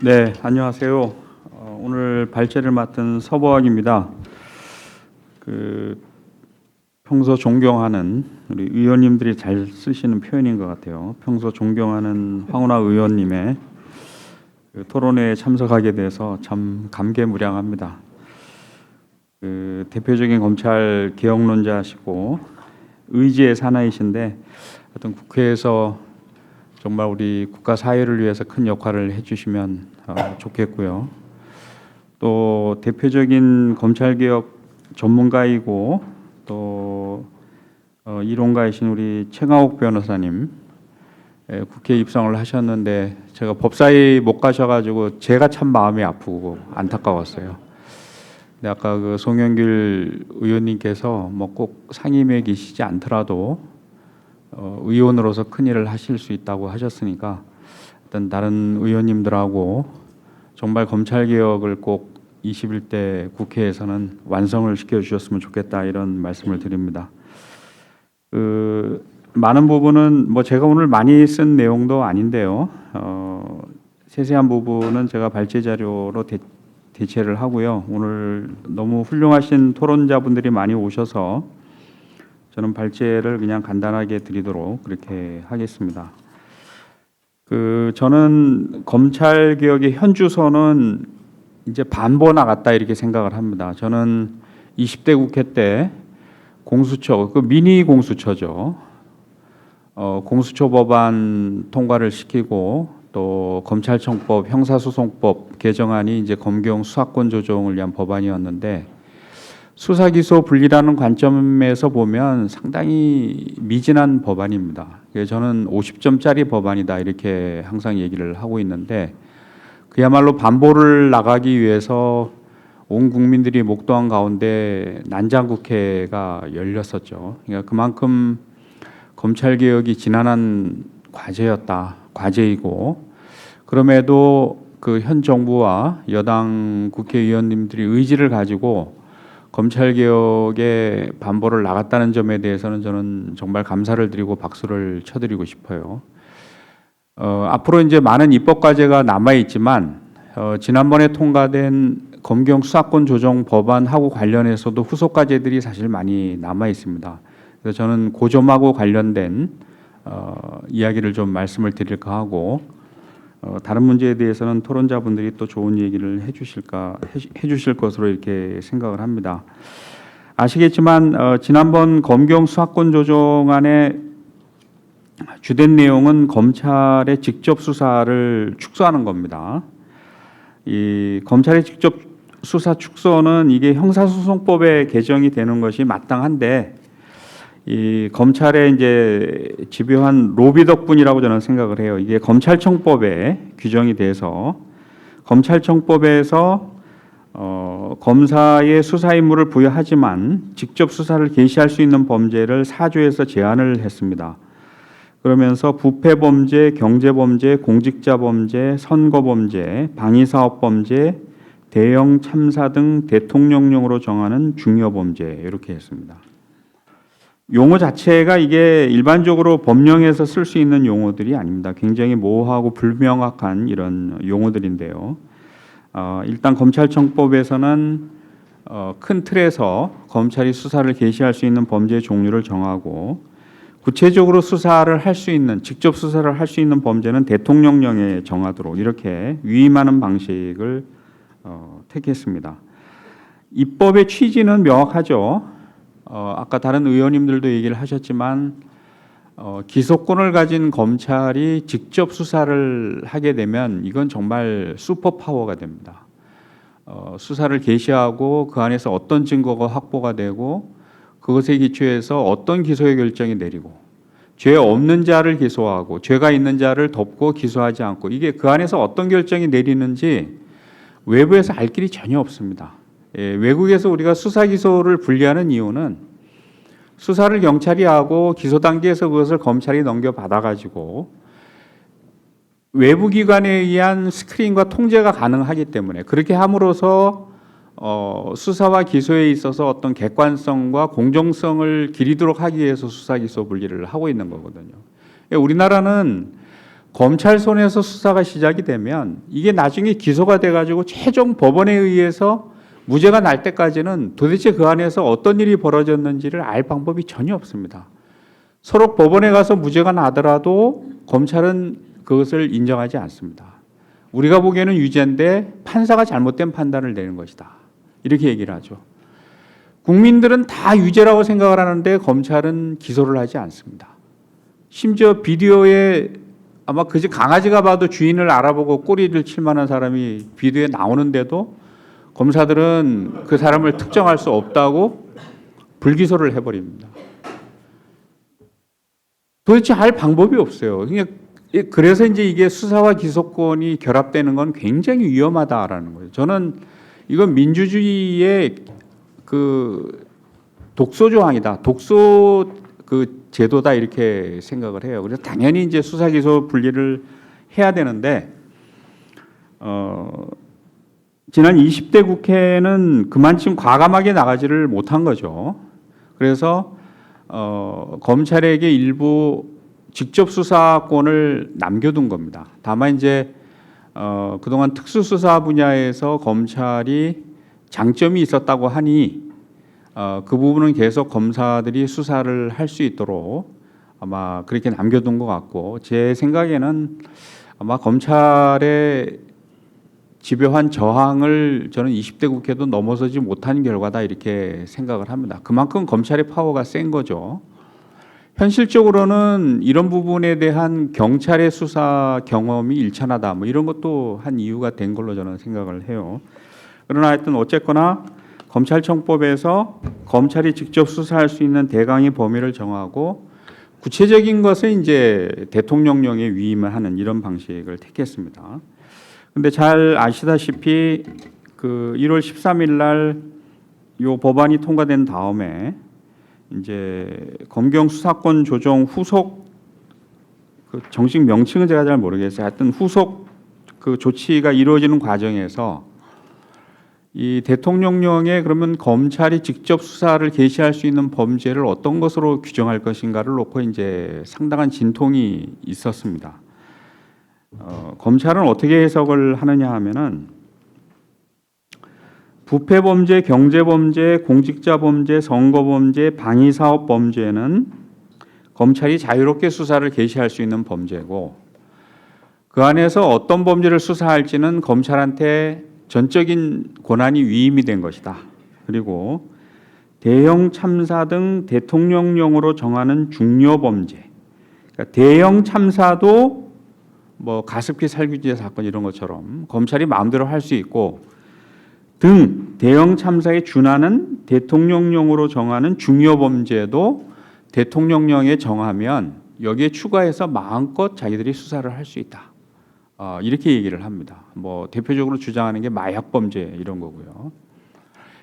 네, 안녕하세요. 오늘 발제를 맡은 서보학입니다. 평소 존경하는 우리 의원님들이 잘 쓰시는 표현인 것 같아요. 평소 존경하는 황운하 의원님의 토론회에 참석하게 돼서 참 감개무량합니다. 대표적인 검찰 개혁론자시고 의지의 사나이신데 어떤 국회에서 정말 우리 국가 사회를 위해서 큰 역할을 해주시면 좋겠고요. 또 대표적인 검찰개혁 전문가이고 또 이론가이신 우리 최강욱 변호사님 국회 입성을 하셨는데 제가 법사위 못 가셔가지고 제가 참 마음이 아프고 안타까웠어요. 근데 아까 그 송영길 의원님께서 뭐 꼭 상임위에 계시지 않더라도 의원으로서 큰 일을 하실 수 있다고 하셨으니까 일단 다른 의원님들하고 정말 검찰 개혁을 꼭 21대 국회에서는 완성을 시켜주셨으면 좋겠다 이런 말씀을 드립니다. 많은 부분은 뭐 제가 오늘 많이 쓴 내용도 아닌데요. 세세한 부분은 제가 발제 자료로 대체를 하고요. 오늘 너무 훌륭하신 토론자분들이 많이 오셔서 저는 발제를 그냥 간단하게 드리도록 그렇게 하겠습니다. 저는 검찰 개혁의 현주소는 이제 반보 나갔다 이렇게 생각을 합니다. 저는 20대 국회 때 공수처, 미니 공수처죠. 공수처 법안 통과를 시키고 또 검찰청법, 형사소송법 개정안이 이제 검경 수사권 조정을 위한 법안이었는데 수사기소 분리라는 관점에서 보면 상당히 미진한 법안입니다. 저는 50점짜리 법안이다 이렇게 항상 얘기를 하고 있는데 그야말로 반보를 나가기 위해서 온 국민들이 목도한 가운데 난장국회가 열렸었죠. 그러니까 그만큼 검찰개혁이 지난한 과제이고 그럼에도 그 현 정부와 여당 국회의원님들이 의지를 가지고 검찰개혁에 반보를 나갔다는 점에 대해서는 저는 정말 감사를 드리고 박수를 쳐드리고 싶어요. 앞으로 이제 많은 입법 과제가 남아 있지만 지난번에 통과된 검경 수사권 조정 법안하고 관련해서도 후속 과제들이 사실 많이 남아 있습니다. 그래서 저는 그 점하고 관련된 이야기를 좀 말씀을 드릴까 하고 다른 문제에 대해서는 토론자분들이 또 좋은 얘기를 해주실 것으로 이렇게 생각을 합니다. 아시겠지만 지난번 검경 수사권 조정안의 주된 내용은 검찰의 직접 수사를 축소하는 겁니다. 이 검찰의 직접 수사 축소는 이게 형사소송법에 개정이 되는 것이 마땅한데 이 검찰의 이제 집요한 로비 덕분이라고 저는 생각을 해요. 이게 검찰청법에 규정이 돼서 검찰청법에서 검사의 수사 임무를 부여하지만 직접 수사를 개시할 수 있는 범죄를 4조에서 제한을 했습니다. 그러면서 부패범죄, 경제범죄, 공직자범죄, 선거범죄, 방위사업범죄, 대형 참사 등 대통령령으로 정하는 중요범죄 이렇게 했습니다. 용어 자체가 이게 일반적으로 법령에서 쓸 수 있는 용어들이 아닙니다. 굉장히 모호하고 불명확한 이런 용어들인데요. 일단 검찰청법에서는 큰 틀에서 검찰이 수사를 개시할 수 있는 범죄의 종류를 정하고 구체적으로 수사를 할 수 있는 직접 수사를 할 수 있는 범죄는 대통령령에 정하도록 이렇게 위임하는 방식을 택했습니다. 입법의 취지는 명확하죠. 아까 다른 의원님들도 얘기를 하셨지만 기소권을 가진 검찰이 직접 수사를 하게 되면 이건 정말 슈퍼파워가 됩니다. 수사를 개시하고 그 안에서 어떤 증거가 확보가 되고 그것에 기초해서 어떤 기소의 결정이 내리고 죄 없는 자를 기소하고 죄가 있는 자를 덮고 기소하지 않고 이게 그 안에서 어떤 결정이 내리는지 외부에서 알 길이 전혀 없습니다. 외국에서 우리가 수사 기소를 분리하는 이유는 수사를 경찰이 하고 기소 단계에서 그것을 검찰이 넘겨받아 가지고 외부 기관에 의한 스크린과 통제가 가능하기 때문에 그렇게 함으로써 수사와 기소에 있어서 어떤 객관성과 공정성을 기리도록 하기 위해서 수사 기소 분리를 하고 있는 거거든요. 우리나라는 검찰 손에서 수사가 시작이 되면 이게 나중에 기소가 돼가지고 최종 법원에 의해서 무죄가 날 때까지는 도대체 그 안에서 어떤 일이 벌어졌는지를 알 방법이 전혀 없습니다. 서로 법원에 가서 무죄가 나더라도 검찰은 그것을 인정하지 않습니다. 우리가 보기에는 유죄인데 판사가 잘못된 판단을 내는 것이다. 이렇게 얘기를 하죠. 국민들은 다 유죄라고 생각을 하는데 검찰은 기소를 하지 않습니다. 심지어 비디오에 아마 그저 강아지가 봐도 주인을 알아보고 꼬리를 칠 만한 사람이 비디오에 나오는데도 검사들은 그 사람을 특정할 수 없다고 불기소를 해버립니다. 도대체 할 방법이 없어요. 그래서 이제 이게 수사와 기소권이 결합되는 건 굉장히 위험하다라는 거예요. 저는 이건 민주주의의 그 독소 조항이다. 독소 그 제도다 이렇게 생각을 해요. 그래서 당연히 이제 수사 기소 분리를 해야 되는데 지난 20대 국회는 그만큼 과감하게 나가지를 못한 거죠. 그래서 검찰에게 일부 직접 수사권을 남겨둔 겁니다. 다만 이제 그동안 특수수사 분야에서 검찰이 장점이 있었다고 하니 그 부분은 계속 검사들이 수사를 할 수 있도록 아마 그렇게 남겨둔 것 같고, 제 생각에는 아마 검찰의 집요한 저항을 저는 20대 국회도 넘어서지 못한 결과다 이렇게 생각을 합니다. 그만큼 검찰의 파워가 센 거죠. 현실적으로는 이런 부분에 대한 경찰의 수사 경험이 일천하다 뭐 이런 것도 한 이유가 된 걸로 저는 생각을 해요. 그러나 하여튼 어쨌거나 검찰청법에서 검찰이 직접 수사할 수 있는 대강의 범위를 정하고 구체적인 것은 이제 대통령령에 위임을 하는 이런 방식을 택했습니다. 근데 잘 아시다시피 그 1월 13일 날 요 법안이 통과된 다음에 이제 검경 수사권 조정 후속 그 정식 명칭은 제가 잘 모르겠어요. 하여튼 후속 그 조치가 이루어지는 과정에서 이 대통령령에 그러면 검찰이 직접 수사를 개시할 수 있는 범죄를 어떤 것으로 규정할 것인가를 놓고 이제 상당한 진통이 있었습니다. 검찰은 어떻게 해석을 하느냐 하면은 부패범죄, 경제범죄, 공직자범죄, 선거범죄, 방위사업범죄는 검찰이 자유롭게 수사를 개시할 수 있는 범죄고, 그 안에서 어떤 범죄를 수사할지는 검찰한테 전적인 권한이 위임이 된 것이다. 그리고 대형 참사 등 대통령령으로 정하는 중요범죄, 그러니까 대형 참사도 뭐 가습기 살균제 사건 이런 것처럼 검찰이 마음대로 할 수 있고, 등 대형 참사에 준하는 대통령령으로 정하는 중요범죄도 대통령령에 정하면 여기에 추가해서 마음껏 자기들이 수사를 할 수 있다. 이렇게 얘기를 합니다. 뭐 대표적으로 주장하는 게 마약 범죄 이런 거고요.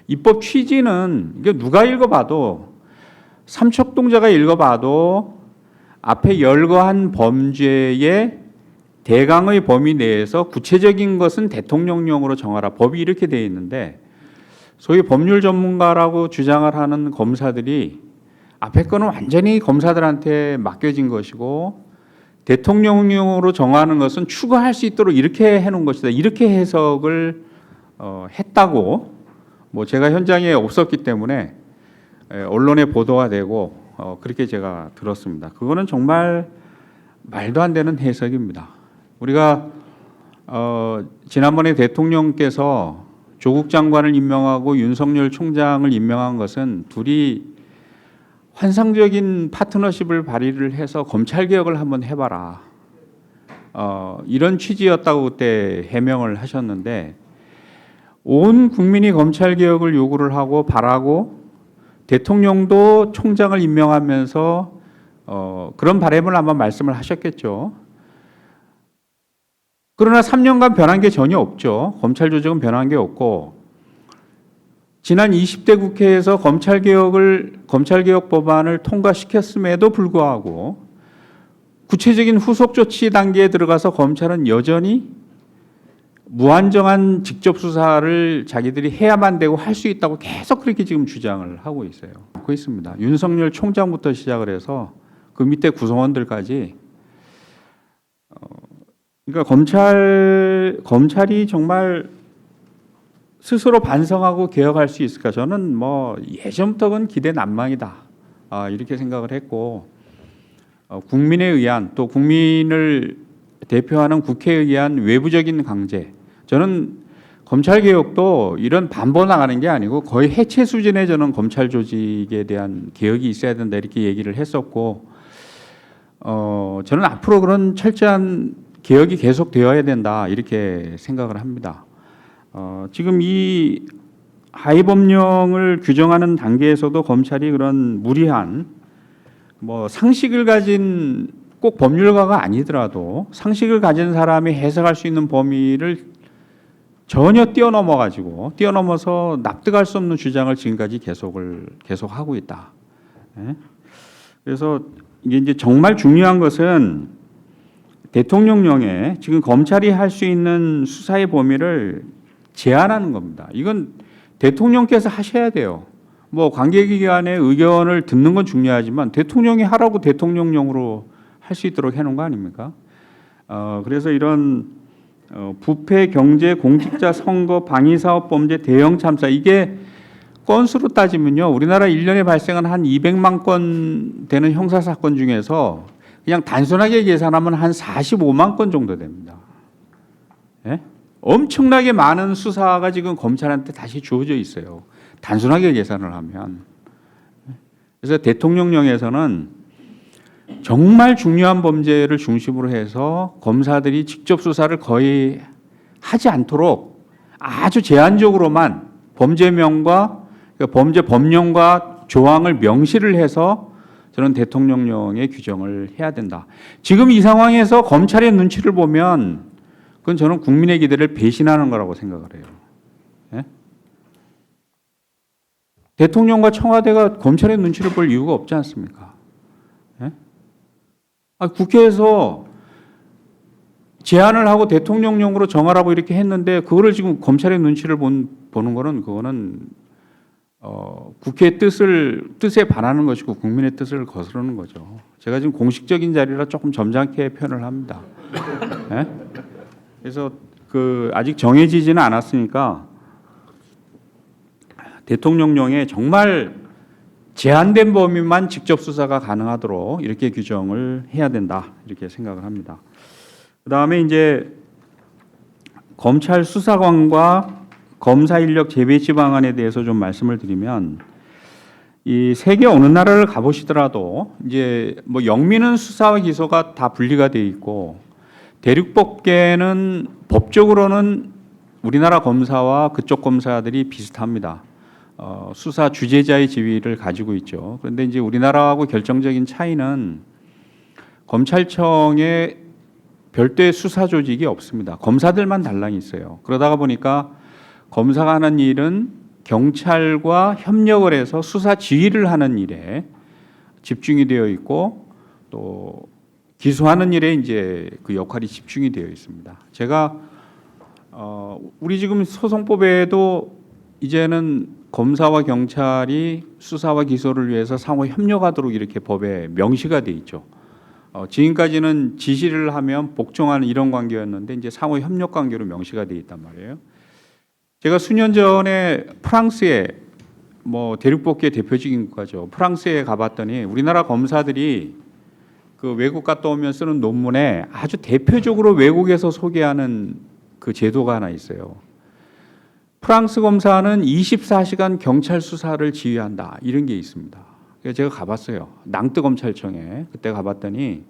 입법 취지는 이게 누가 읽어봐도, 삼척동자가 읽어봐도 앞에 열거한 범죄의 대강의 범위 내에서 구체적인 것은 대통령령으로 정하라. 법이 이렇게 되어 있는데, 소위 법률 전문가라고 주장을 하는 검사들이 앞에 거는 완전히 검사들한테 맡겨진 것이고 대통령령으로 정하는 것은 추가할 수 있도록 이렇게 해놓은 것이다. 이렇게 해석을 했다고, 뭐 제가 현장에 없었기 때문에 언론에 보도가 되고 그렇게 제가 들었습니다. 그거는 정말 말도 안 되는 해석입니다. 우리가 지난번에 대통령께서 조국 장관을 임명하고 윤석열 총장을 임명한 것은 둘이 환상적인 파트너십을 발휘를 해서 검찰 개혁을 한번 해봐라. 이런 취지였다고 그때 해명을 하셨는데, 온 국민이 검찰 개혁을 요구를 하고 바라고 대통령도 총장을 임명하면서 그런 바람을 아마 말씀을 하셨겠죠. 그러나 3년간 변한 게 전혀 없죠. 검찰 조직은 변한 게 없고, 지난 20대 국회에서 검찰개혁 법안을 통과시켰음에도 불구하고 구체적인 후속 조치 단계에 들어가서 검찰은 여전히 무한정한 직접 수사를 자기들이 해야만 되고 할 수 있다고 계속 그렇게 지금 주장을 하고 있어요. 하고 있습니다. 윤석열 총장부터 시작을 해서 그 밑에 구성원들까지 그러니까 검찰이 정말 스스로 반성하고 개혁할 수 있을까? 저는 뭐 예전부터 그건 기대 난망이다. 이렇게 생각을 했고, 국민에 의한 또 국민을 대표하는 국회에 의한 외부적인 강제. 저는 검찰 개혁도 이런 반번나가는 게 아니고 거의 해체 수준의 저는 검찰 조직에 대한 개혁이 있어야 된다 이렇게 얘기를 했었고, 저는 앞으로 그런 철저한 개혁이 계속 되어야 된다 이렇게 생각을 합니다. 지금 이 하위법령을 규정하는 단계에서도 검찰이 그런 무리한 뭐 상식을 가진 꼭 법률가가 아니더라도 상식을 가진 사람이 해석할 수 있는 범위를 전혀 뛰어넘어서 납득할 수 없는 주장을 지금까지 계속하고 있다. 예? 그래서 이게 이제 정말 중요한 것은 대통령령에 지금 검찰이 할 수 있는 수사의 범위를 제한하는 겁니다. 이건 대통령께서 하셔야 돼요. 뭐 관계기관의 의견을 듣는 건 중요하지만 대통령이 하라고 대통령령으로 할 수 있도록 해놓은 거 아닙니까? 그래서 이런 부패, 경제, 공직자 선거, 방위사업 범죄, 대형 참사 이게 건수로 따지면요. 우리나라 1년에 발생한 한 200만 건 되는 형사사건 중에서 그냥 단순하게 계산하면 한 45만 건 정도 됩니다. 예? 엄청나게 많은 수사가 지금 검찰한테 다시 주어져 있어요. 단순하게 계산을 하면. 그래서 대통령령에서는 정말 중요한 범죄를 중심으로 해서 검사들이 직접 수사를 거의 하지 않도록 아주 제한적으로만 범죄명과 범죄 법령과 조항을 명시를 해서 저는 대통령령의 규정을 해야 된다. 지금 이 상황에서 검찰의 눈치를 보면 그건 저는 국민의 기대를 배신하는 거라고 생각을 해요. 예? 대통령과 청와대가 검찰의 눈치를 볼 이유가 없지 않습니까? 예? 국회에서 제안을 하고 대통령령으로 정하라고 이렇게 했는데 그거를 지금 검찰의 눈치를 보는 거는 그거는 국회의 뜻에 반하는 것이고 국민의 뜻을 거스르는 거죠. 제가 지금 공식적인 자리라 조금 점잖게 표현을 합니다. 예? 그래서 아직 정해지지는 않았으니까 대통령령에 정말 제한된 범위만 직접 수사가 가능하도록 이렇게 규정을 해야 된다 이렇게 생각을 합니다. 그다음에 이제 검찰 수사관과 검사 인력 재배치 방안에 대해서 좀 말씀을 드리면 이 세계 어느 나라를 가보시더라도 이제 뭐 영미는 수사와 기소가 다 분리가 돼 있고 대륙법계는 법적으로는 우리나라 검사와 그쪽 검사들이 비슷합니다. 수사 주재자의 지위를 가지고 있죠. 그런데 이제 우리나라하고 결정적인 차이는 검찰청에 별도의 수사 조직이 없습니다. 검사들만 달랑이 있어요. 그러다가 보니까 검사가 하는 일은 경찰과 협력을 해서 수사 지휘를 하는 일에 집중이 되어 있고 또 기소하는 일에 이제 그 역할이 집중이 되어 있습니다. 제가 우리 지금 소송법에도 이제는 검사와 경찰이 수사와 기소를 위해서 상호 협력하도록 이렇게 법에 명시가 돼 있죠. 지금까지는 지시를 하면 복종하는 이런 관계였는데 이제 상호 협력 관계로 명시가 돼 있단 말이에요. 제가 수년 전에 프랑스에 뭐 대륙법계 대표적인 국가죠. 프랑스에 가봤더니 우리나라 검사들이 그 외국 갔다 오면 쓰는 논문에 아주 대표적으로 외국에서 소개하는 그 제도가 하나 있어요. 프랑스 검사는 24시간 경찰 수사를 지휘한다 이런 게 있습니다. 그래서 제가 가봤어요. 낭뜨 검찰청에 그때 가봤더니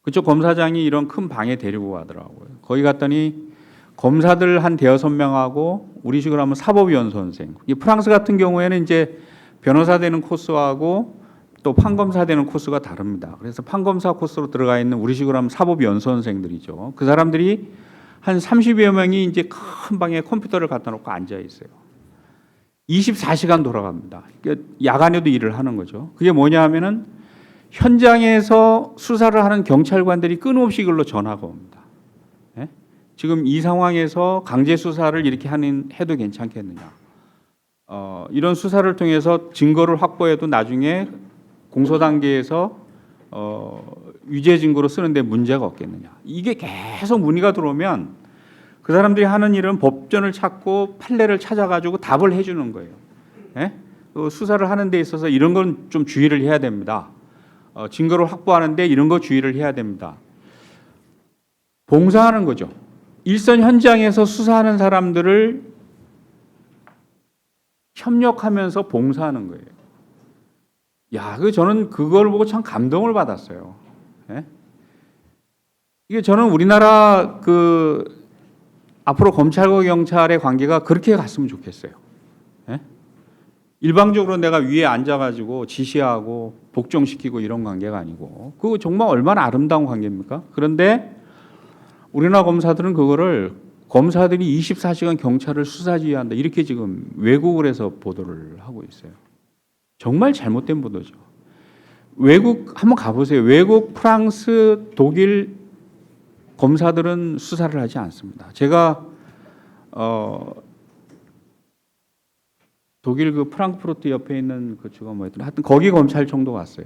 그쪽 검사장이 이런 큰 방에 데리고 가더라고요. 거기 갔더니 검사들 한 대여섯 명하고 우리식으로 하면 사법위원 선생. 이 프랑스 같은 경우에는 이제 변호사 되는 코스하고 또 판검사 되는 코스가 다릅니다. 그래서 판검사 코스로 들어가 있는 우리식으로 하면 사법위원 선생들이죠. 그 사람들이 한 30여 명이 이제 큰 방에 컴퓨터를 갖다 놓고 앉아 있어요. 24시간 돌아갑니다. 그러니까 야간에도 일을 하는 거죠. 그게 뭐냐 하면은 현장에서 수사를 하는 경찰관들이 끊임없이 이걸로 전화가 옵니다. 예? 지금 이 상황에서 강제 수사를 이렇게 해도 괜찮겠느냐. 이런 수사를 통해서 증거를 확보해도 나중에 공소 단계에서 유죄 증거로 쓰는데 문제가 없겠느냐. 이게 계속 문의가 들어오면 그 사람들이 하는 일은 법전을 찾고 판례를 찾아가지고 답을 해주는 거예요. 예? 수사를 하는 데 있어서 이런 건 좀 주의를 해야 됩니다. 증거를 확보하는데 이런 거 주의를 해야 됩니다. 봉사하는 거죠. 일선 현장에서 수사하는 사람들을 협력하면서 봉사하는 거예요. 야, 저는 그걸 보고 참 감동을 받았어요. 예? 이게 저는 우리나라 앞으로 검찰과 경찰의 관계가 그렇게 갔으면 좋겠어요. 예? 일방적으로 내가 위에 앉아가지고 지시하고 복종시키고 이런 관계가 아니고 그거 정말 얼마나 아름다운 관계입니까? 그런데 우리나라 검사들은 그거를 검사들이 24시간 경찰을 수사 지휘한다 이렇게 지금 외국을 해서 보도를 하고 있어요. 정말 잘못된 보도죠. 외국 한번 가보세요. 외국, 프랑스, 독일 검사들은 수사를 하지 않습니다. 제가 독일 프랑크푸르트 옆에 있는 그쪽가 뭐였더라. 하여튼 거기 검찰청도 갔어요.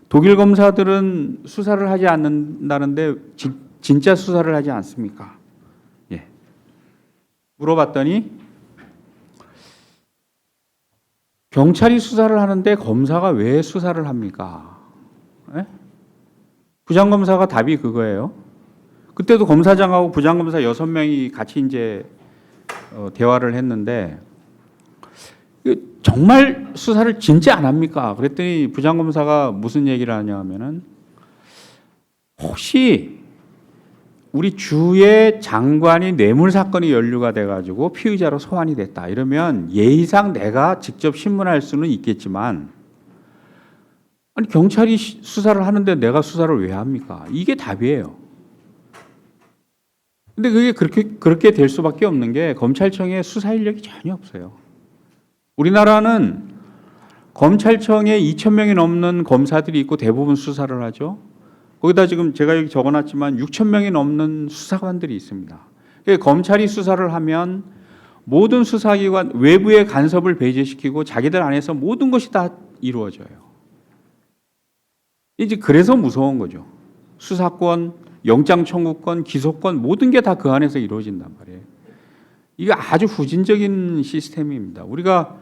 독일 검사들은 수사를 하지 않는다는데 진짜 수사를 하지 않습니까? 예. 물어봤더니 경찰이 수사를 하는데 검사가 왜 수사를 합니까? 예? 부장검사가 답이 그거예요. 그때도 검사장하고 부장검사 6명이 같이 이제 대화를 했는데 정말 수사를 진짜 안 합니까? 그랬더니 부장검사가 무슨 얘기를 하냐 하면은 혹시 우리 주의 장관이 뇌물 사건이 연루가 돼가지고 피의자로 소환이 됐다. 이러면 예의상 내가 직접 신문할 수는 있겠지만 아니 경찰이 수사를 하는데 내가 수사를 왜 합니까? 이게 답이에요. 근데 그게 그렇게 될 수밖에 없는 게 검찰청에 수사 인력이 전혀 없어요. 우리나라는 검찰청에 2,000명이 넘는 검사들이 있고 대부분 수사를 하죠. 거기다 지금 제가 여기 적어놨지만 6,000명이 넘는 수사관들이 있습니다. 검찰이 수사를 하면 모든 수사기관 외부의 간섭을 배제시키고 자기들 안에서 모든 것이 다 이루어져요. 이제 그래서 무서운 거죠. 수사권, 영장 청구권, 기소권 모든 게 다 그 안에서 이루어진단 말이에요. 이게 아주 후진적인 시스템입니다. 우리가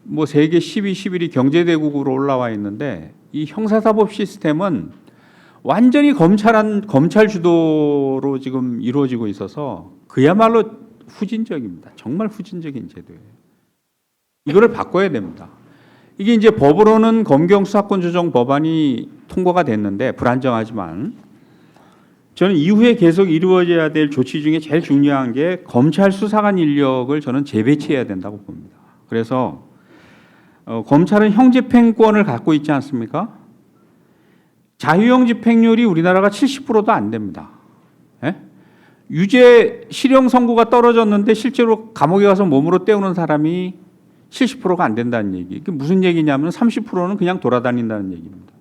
뭐 세계 10위, 11위 경제대국으로 올라와 있는데 이 형사사법 시스템은 완전히 검찰 주도로 지금 이루어지고 있어서 그야말로 후진적입니다. 정말 후진적인 제도예요. 이거를 바꿔야 됩니다. 이게 이제 법으로는 검경 수사권 조정 법안이 통과가 됐는데 불안정하지만 저는 이후에 계속 이루어져야 될 조치 중에 제일 중요한 게 검찰 수사관 인력을 저는 재배치해야 된다고 봅니다. 그래서 검찰은 형집행권을 갖고 있지 않습니까? 자유형 집행률이 우리나라가 70%도 안 됩니다. 예? 유죄 실형 선고가 떨어졌는데 실제로 감옥에 가서 몸으로 때우는 사람이 70%가 안 된다는 얘기. 이게 무슨 얘기냐면 30%는 그냥 돌아다닌다는 얘기입니다.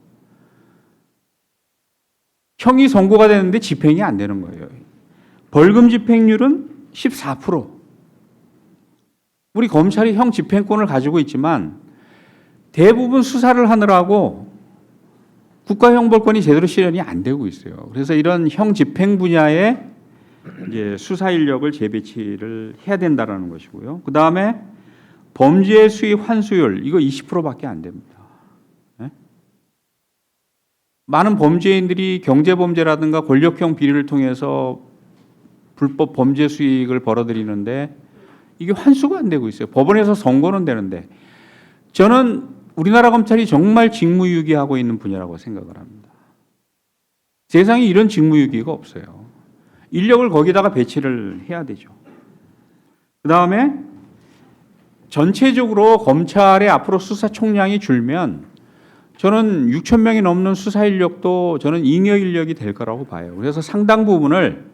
형이 선고가 되는데 집행이 안 되는 거예요. 벌금 집행률은 14%. 우리 검찰이 형 집행권을 가지고 있지만 대부분 수사를 하느라고 국가형벌권이 제대로 실현이 안 되고 있어요. 그래서 이런 형 집행 분야에 이제 수사 인력을 재배치를 해야 된다라는 것이고요. 그 다음에 범죄 수입 환수율 이거 20%밖에 안 됩니다. 네? 많은 범죄인들이 경제범죄라든가 권력형 비리를 통해서 불법 범죄 수익을 벌어들이는데 이게 환수가 안 되고 있어요. 법원에서 선고는 되는데 저는 우리나라 검찰이 정말 직무유기하고 있는 분야라고 생각을 합니다. 세상에 이런 직무유기가 없어요. 인력을 거기다가 배치를 해야 되죠. 그 다음에 전체적으로 검찰의 앞으로 수사 총량이 줄면 저는 6,000명이 넘는 수사 인력도 저는 잉여 인력이 될 거라고 봐요. 그래서 상당 부분을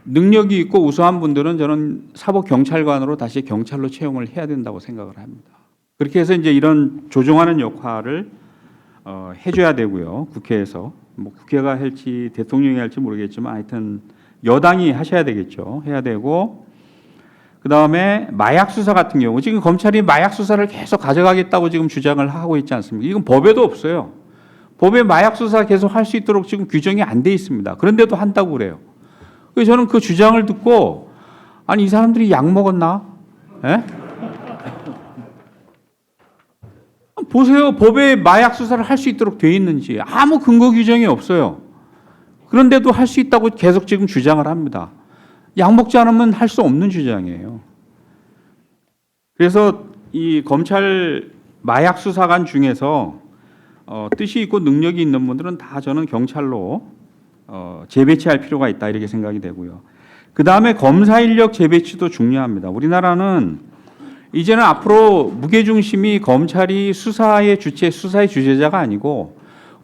능력이 있고 우수한 분들은 저는 사법경찰관으로 다시 경찰로 채용을 해야 된다고 생각을 합니다. 그렇게 해서 이제 이런 조정하는 역할을 해줘야 되고요. 국회에서 뭐 국회가 할지 대통령이 할지 모르겠지만 하여튼 여당이 하셔야 되겠죠. 해야 되고 그 다음에 마약 수사 같은 경우 지금 검찰이 마약 수사를 계속 가져가겠다고 지금 주장을 하고 있지 않습니까? 이건 법에도 없어요. 법에 마약 수사 계속 할 수 있도록 지금 규정이 안 돼 있습니다. 그런데도 한다고 그래요. 그래서 저는 그 주장을 듣고 아니 이 사람들이 약 먹었나? 예? 보세요. 법에 마약 수사를 할 수 있도록 돼 있는지 아무 근거 규정이 없어요. 그런데도 할 수 있다고 계속 지금 주장을 합니다. 약 먹지 않으면 할 수 없는 주장이에요. 그래서 이 검찰 마약 수사관 중에서 뜻이 있고 능력이 있는 분들은 다 저는 경찰로 재배치할 필요가 있다 이렇게 생각이 되고요. 그 다음에 검사 인력 재배치도 중요합니다. 우리나라는 이제는 앞으로 무게중심이 검찰이 수사의 주체자가 아니고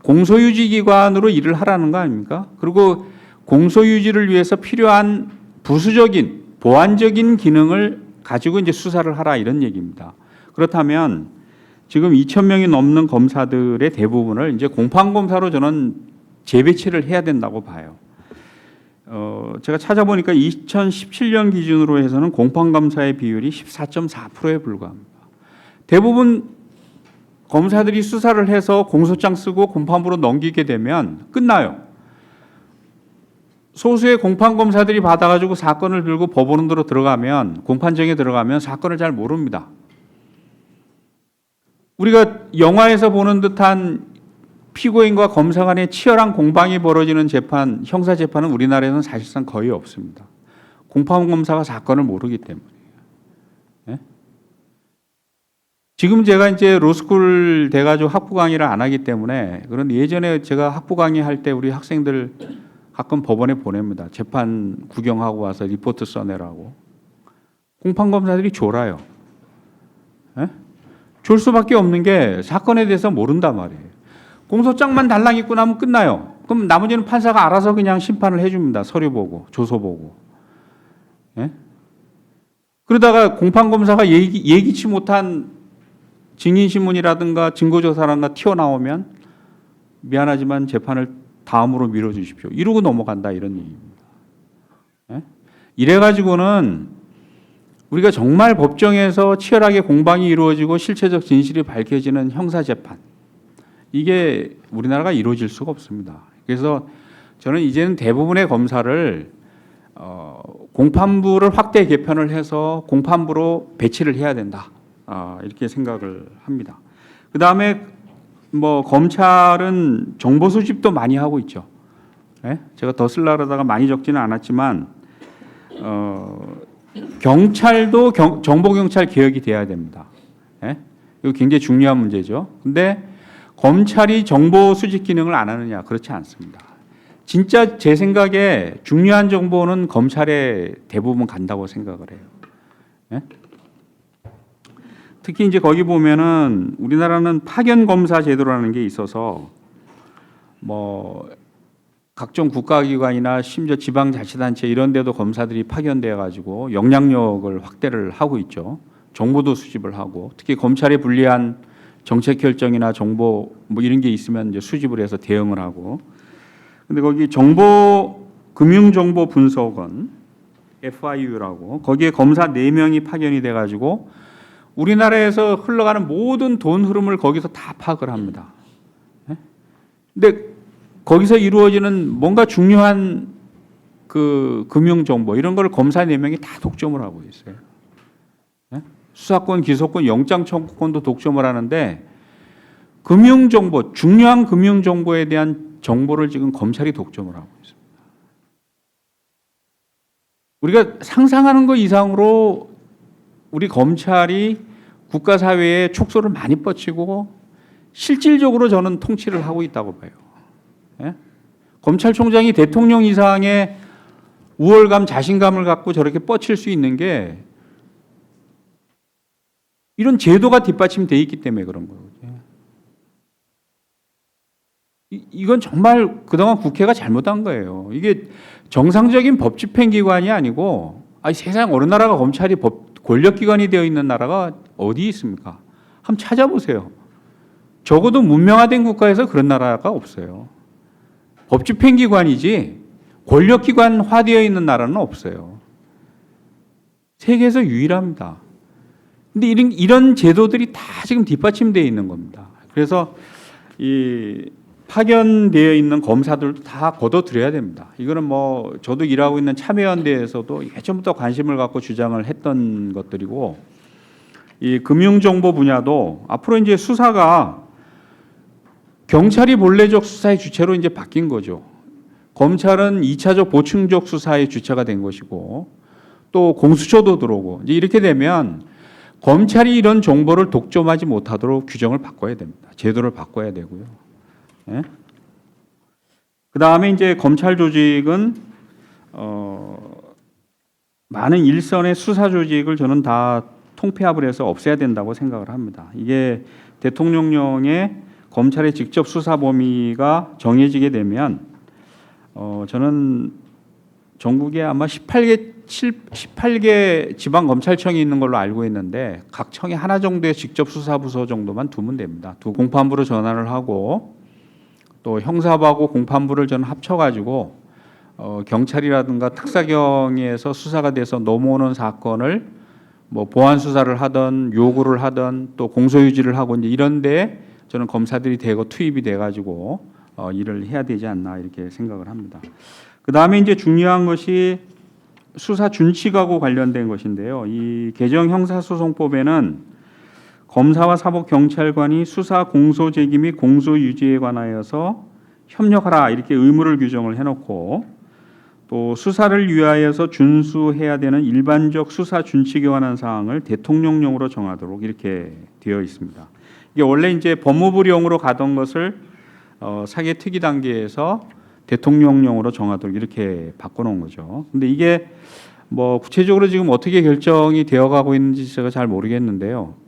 공소유지기관으로 일을 하라는 거 아닙니까? 그리고 공소유지를 위해서 필요한 부수적인 보완적인 기능을 가지고 이제 수사를 하라 이런 얘기입니다. 그렇다면 지금 2,000명이 넘는 검사들의 대부분을 이제 공판검사로 저는 재배치를 해야 된다고 봐요. 제가 찾아보니까 2017년 기준으로 해서는 공판검사의 비율이 14.4%에 불과합니다. 대부분 검사들이 수사를 해서 공소장 쓰고 공판부로 넘기게 되면 끝나요. 소수의 공판검사들이 받아가지고 사건을 들고 법원으로 들어가면 공판정에 들어가면 사건을 잘 모릅니다. 우리가 영화에서 보는 듯한 피고인과 검사 간의 치열한 공방이 벌어지는 재판, 형사 재판은 우리나라에서는 사실상 거의 없습니다. 공판검사가 사건을 모르기 때문이에요. 네? 지금 제가 이제 로스쿨 돼가지고 학부 강의를 안 하기 때문에 그런데 예전에 제가 학부 강의할 때 우리 학생들 가끔 법원에 보냅니다. 재판 구경하고 와서 리포트 써내라고. 공판검사들이 졸아요. 네? 졸 수밖에 없는 게 사건에 대해서 모른단 말이에요. 공소장만 달랑 읽고 나면 끝나요. 그럼 나머지는 판사가 알아서 그냥 심판을 해줍니다. 서류 보고 조서 보고. 예? 그러다가 공판검사가 예기치 못한 증인신문이라든가 증거조사라든가 튀어나오면 미안하지만 재판을 다음으로 미뤄주십시오. 이러고 넘어간다 이런 얘기입니다. 예? 이래가지고는 우리가 정말 법정에서 치열하게 공방이 이루어지고 실체적 진실이 밝혀지는 형사재판 이게 우리나라가 이루어질 수가 없습니다. 그래서 저는 이제는 대부분의 검사를 공판부를 확대 개편을 해서 공판부로 배치를 해야 된다. 이렇게 생각을 합니다. 그 다음에 뭐 검찰은 정보 수집도 많이 하고 있죠. 네? 제가 더 쓰려고 하다가 많이 적지는 않았지만 경찰도 정보경찰 개혁이 돼야 됩니다. 네? 이거 굉장히 중요한 문제죠. 근데 검찰이 정보 수집 기능을 안 하느냐? 그렇지 않습니다. 진짜 제 생각에 중요한 정보는 검찰에 대부분 간다고 생각을 해요. 네? 특히 이제 거기 보면은 우리나라는 파견 검사 제도라는 게 있어서 뭐 각종 국가기관이나 심지어 지방자치단체 이런 데도 검사들이 파견되어 가지고 영향력을 확대를 하고 있죠. 정보도 수집을 하고 특히 검찰에 불리한 정책 결정이나 정보 뭐 이런 게 있으면 이제 수집을 해서 대응을 하고. 근데 거기 금융정보분석원 FIU라고 거기에 검사 4명이 파견이 돼 가지고 우리나라에서 흘러가는 모든 돈 흐름을 거기서 다 파악을 합니다. 근데 거기서 이루어지는 뭔가 중요한 그 금융정보 이런 걸 검사 4명이 다 독점을 하고 있어요. 수사권, 기소권, 영장청구권도 독점을 하는데 금융정보, 중요한 금융정보에 대한 정보를 지금 검찰이 독점을 하고 있습니다. 우리가 상상하는 것 이상으로 우리 검찰이 국가사회에 촉소를 많이 뻗치고 실질적으로 저는 통치를 하고 있다고 봐요. 예? 검찰총장이 대통령 이상의 우월감, 자신감을 갖고 저렇게 뻗칠 수 있는 게 이런 제도가 뒷받침되어 있기 때문에 그런 거거든요. 이건 정말 그동안 국회가 잘못한 거예요. 이게 정상적인 법 집행기관이 아니고 세상 어느 나라가 검찰이 권력기관이 되어 있는 나라가 어디 있습니까? 한번 찾아보세요. 적어도 문명화된 국가에서 그런 나라가 없어요. 법 집행기관이지 권력기관화되어 있는 나라는 없어요. 세계에서 유일합니다. 근데 이런 제도들이 다 지금 뒷받침되어 있는 겁니다. 그래서 이 파견되어 있는 검사들도 다 걷어들여야 됩니다. 이거는 뭐 저도 일하고 있는 참여연대에서도 예전부터 관심을 갖고 주장을 했던 것들이고, 이 금융정보 분야도 앞으로 이제 수사가 경찰이 본래적 수사의 주체로 이제 바뀐 거죠. 검찰은 2차적 보충적 수사의 주체가 된 것이고, 또 공수처도 들어오고, 이제 이렇게 되면 검찰이 이런 정보를 독점하지 못하도록 규정을 바꿔야 됩니다. 제도를 바꿔야 되고요. 예? 그 다음에 이제 검찰 조직은 많은 일선의 수사 조직을 저는 다 통폐합을 해서 없애야 된다고 생각을 합니다. 이게 대통령령에 검찰의 직접 수사 범위가 정해지게 되면 저는 전국에 아마 18개 지방 검찰청이 있는 걸로 알고 있는데 각 청에 하나 정도의 직접 수사 부서 정도만 두면 됩니다. 두 공판부로 전환을 하고 또 형사부하고 공판부를 저는 합쳐가지고 경찰이라든가 특사경에서 수사가 돼서 넘어오는 사건을 뭐 보안 수사를 하던 요구를 하던 또 공소유지를 하고 이제 이런데 저는 검사들이 대거 투입이 돼가지고 일을 해야 되지 않나 이렇게 생각을 합니다. 그 다음에 이제 중요한 것이 수사 준칙하고 관련된 것인데요. 이 개정 형사소송법에는 검사와 사법경찰관이 수사 공소 제기 및 공소 유지에 관하여서 협력하라 이렇게 의무를 규정을 해놓고 또 수사를 위하여서 준수해야 되는 일반적 수사 준칙에 관한 사항을 대통령령으로 정하도록 이렇게 되어 있습니다. 이게 원래 이제 법무부령으로 가던 것을 사개 특위 단계에서 대통령령으로 정하도록 이렇게 바꿔놓은 거죠. 근데 이게 뭐 구체적으로 지금 어떻게 결정이 되어가고 있는지 제가 잘 모르겠는데요.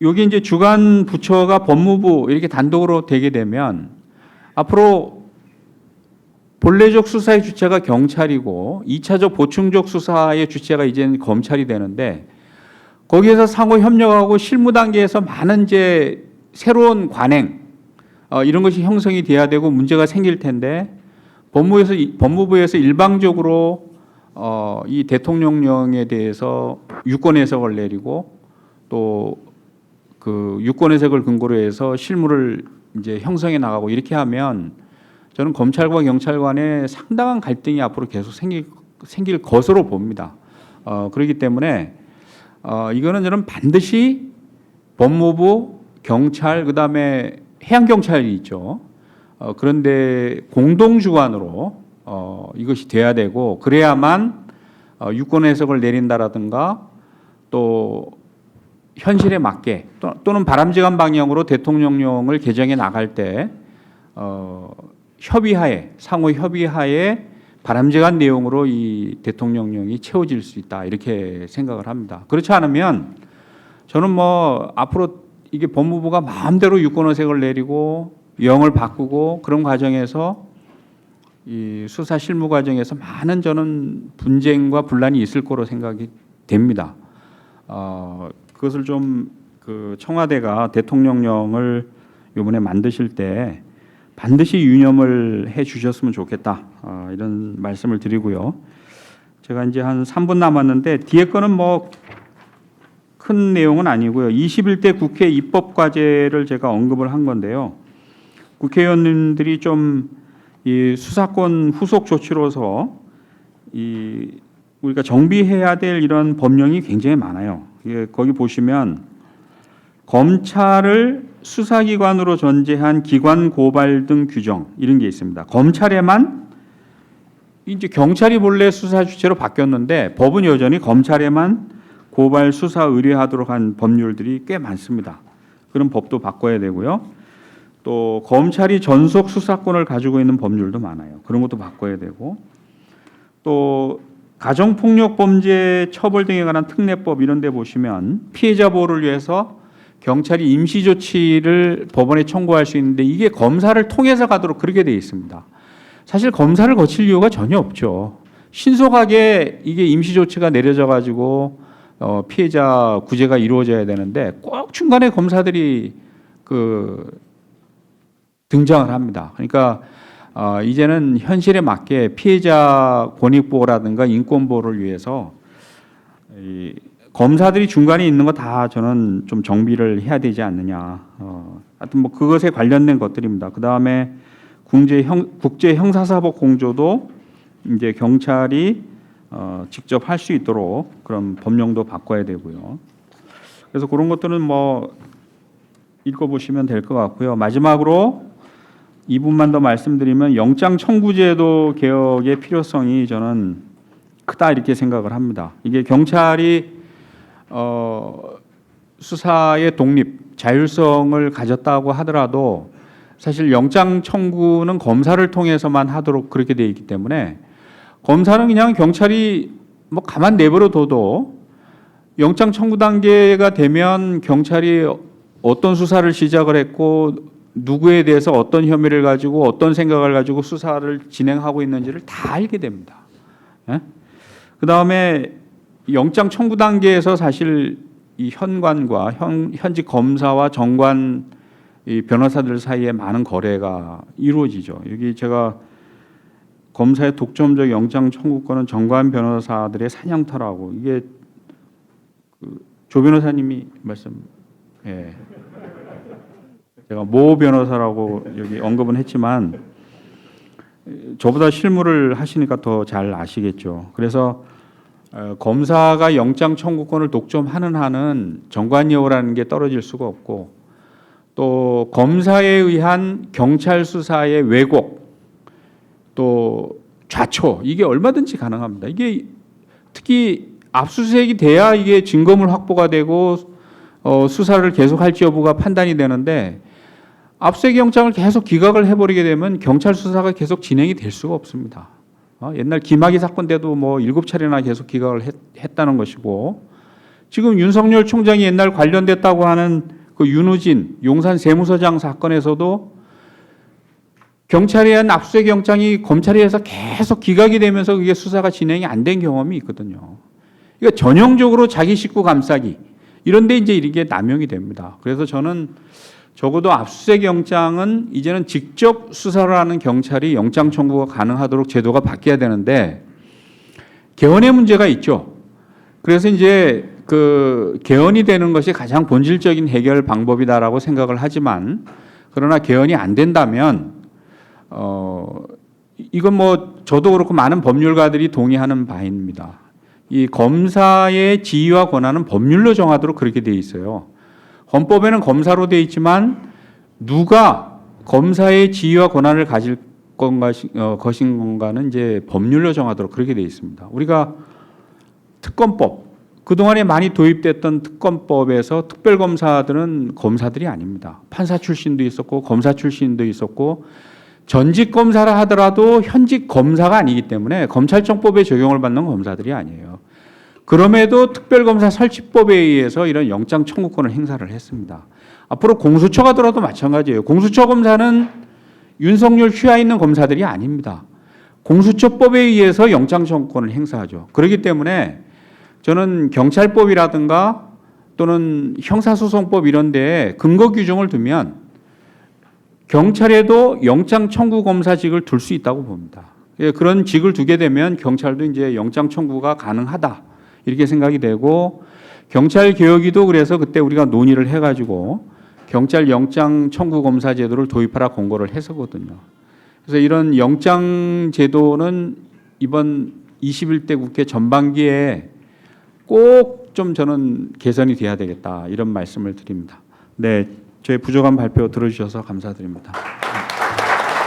여기 이제 주관 부처가 법무부 이렇게 단독으로 되게 되면 앞으로 본래적 수사의 주체가 경찰이고 2차적 보충적 수사의 주체가 이제는 검찰이 되는데 거기에서 상호 협력하고 실무 단계에서 많은 이제 새로운 관행 이런 것이 형성이 돼야 되고 문제가 생길 텐데 법무부에서 일방적으로 이 대통령령에 대해서 유권 해석을 내리고 또 그 유권 해석을 근거로 해서 실무를 이제 형성해 나가고 이렇게 하면 저는 검찰과 경찰 간에 상당한 갈등이 앞으로 계속 생길 것으로 봅니다. 그렇기 때문에 이거는 저는 반드시 법무부, 경찰, 그 다음에 해양경찰이 있죠. 그런데 공동주관으로 이것이 돼야 되고 그래야만 유권 해석을 내린다라든가 또 현실에 맞게 또는 바람직한 방향으로 대통령령을 개정해 나갈 때 협의하에 상호 협의하에 바람직한 내용으로 이 대통령령이 채워질 수 있다 이렇게 생각을 합니다. 그렇지 않으면 저는 뭐 앞으로 이게 법무부가 마음대로 유권의석을 내리고 영을 바꾸고 그런 과정에서 이 수사 실무 과정에서 많은 저는 분쟁과 분란이 있을 거로 생각이 됩니다. 그것을 좀 그 청와대가 대통령령을 이번에 만드실 때 반드시 유념을 해 주셨으면 좋겠다. 이런 말씀을 드리고요. 제가 이제 한 3분 남았는데 뒤에 거는 뭐 큰 내용은 아니고요. 21대 국회 입법과제를 제가 언급을 한 건데요. 국회의원님들이 좀 이 수사권 후속 조치로서 이 우리가 정비해야 될 이런 법령이 굉장히 많아요. 거기 보시면 검찰을 수사기관으로 전제한 기관 고발 등 규정 이런 게 있습니다. 검찰에만 이제 경찰이 본래 수사 주체로 바뀌었는데 법은 여전히 검찰에만 고발 수사 의뢰하도록 한 법률들이 꽤 많습니다. 그런 법도 바꿔야 되고요. 또 검찰이 전속 수사권을 가지고 있는 법률도 많아요. 그런 것도 바꿔야 되고 또 가정폭력 범죄 처벌 등에 관한 특례법 이런 데 보시면 피해자 보호를 위해서 경찰이 임시 조치를 법원에 청구할 수 있는데 이게 검사를 통해서 가도록 그렇게 되어 있습니다. 사실 검사를 거칠 이유가 전혀 없죠. 신속하게 이게 임시 조치가 내려져 가지고 피해자 구제가 이루어져야 되는데 꼭 중간에 검사들이 등장을 합니다. 그러니까 이제는 현실에 맞게 피해자 권익 보호라든가 인권 보호를 위해서 검사들이 중간에 있는 거 다 저는 좀 정비를 해야 되지 않느냐. 하여튼 뭐 그것에 관련된 것들입니다. 그 다음에 국제 형사사법 공조도 이제 경찰이 직접 할 수 있도록 그런 법령도 바꿔야 되고요. 그래서 그런 것들은 뭐 읽어보시면 될 것 같고요. 마지막으로 이 부분만 더 말씀드리면 영장 청구제도 개혁의 필요성이 저는 크다 이렇게 생각을 합니다. 이게 경찰이 수사의 독립, 자율성을 가졌다고 하더라도 사실 영장 청구는 검사를 통해서만 하도록 그렇게 돼 있기 때문에 검사는 그냥 경찰이 뭐 가만 내버려 둬도 영장 청구 단계가 되면 경찰이 어떤 수사를 시작을 했고 누구에 대해서 어떤 혐의를 가지고 어떤 생각을 가지고 수사를 진행하고 있는지를 다 알게 됩니다. 예? 그 다음에 영장 청구 단계에서 사실 이 현관과 현직 검사와 정관 이 변호사들 사이에 많은 거래가 이루어지죠. 여기 제가 검사의 독점적 영장 청구권은 정관 변호사들의 사냥터라고 이게 조 변호사님이 예. 제가 모 변호사라고 여기 언급은 했지만 저보다 실무를 하시니까 더 잘 아시겠죠. 그래서 검사가 영장 청구권을 독점하는 한은 정관예우라는 게 떨어질 수가 없고 또 검사에 의한 경찰 수사의 왜곡 또 좌초 이게 얼마든지 가능합니다. 이게 특히 압수수색이 돼야 이게 증거물 확보가 되고 수사를 계속할지 여부가 판단이 되는데 압수수색 영장을 계속 기각을 해버리게 되면 경찰 수사가 계속 진행이 될 수가 없습니다. 옛날 김학의 사건 때도 뭐 7차례나 계속 기각을 했다는 것이고 지금 윤석열 총장이 옛날 관련됐다고 하는 그 윤우진 용산 세무서장 사건에서도 경찰에 의한 압수수색 영장이 검찰에 의해서 계속 기각이 되면서 그게 수사가 진행이 안 된 경험이 있거든요. 그러니까 전형적으로 자기 식구 감싸기 이런 데 이제 이게 남용이 됩니다. 그래서 저는 적어도 압수수색 영장은 이제는 직접 수사를 하는 경찰이 영장 청구가 가능하도록 제도가 바뀌어야 되는데 개헌의 문제가 있죠. 그래서 이제 그 개헌이 되는 것이 가장 본질적인 해결 방법이다라고 생각을 하지만 그러나 개헌이 안 된다면 이건 뭐 저도 그렇고 많은 법률가들이 동의하는 바입니다. 이 검사의 지위와 권한은 법률로 정하도록 그렇게 돼 있어요. 헌법에는 검사로 돼 있지만 누가 검사의 지위와 권한을 가질 것인가는 이제 법률로 정하도록 그렇게 돼 있습니다. 우리가 특검법 그동안에 많이 도입됐던 특검법에서 특별검사들은 검사들이 아닙니다. 판사 출신도 있었고 검사 출신도 있었고 전직 검사라 하더라도 현직 검사가 아니기 때문에 검찰청법에 적용을 받는 검사들이 아니에요. 그럼에도 특별검사 설치법에 의해서 이런 영장 청구권을 행사를 했습니다. 앞으로 공수처가 들어도 마찬가지예요. 공수처 검사는 윤석열 휘하 있는 검사들이 아닙니다. 공수처법에 의해서 영장 청구권을 행사하죠. 그렇기 때문에 저는 경찰법이라든가 또는 형사소송법 이런 데에 근거 규정을 두면 경찰에도 영장 청구 검사직을 둘 수 있다고 봅니다. 그런 직을 두게 되면 경찰도 이제 영장 청구가 가능하다. 이렇게 생각이 되고 경찰 개혁위도 그래서 그때 우리가 논의를 해가지고 경찰 영장 청구 검사 제도를 도입하라 공고를 했었거든요. 그래서 이런 영장 제도는 이번 21대 국회 전반기에 꼭 좀 저는 개선이 돼야 되겠다 이런 말씀을 드립니다. 네, 저의 부족한 발표 들어주셔서 감사드립니다.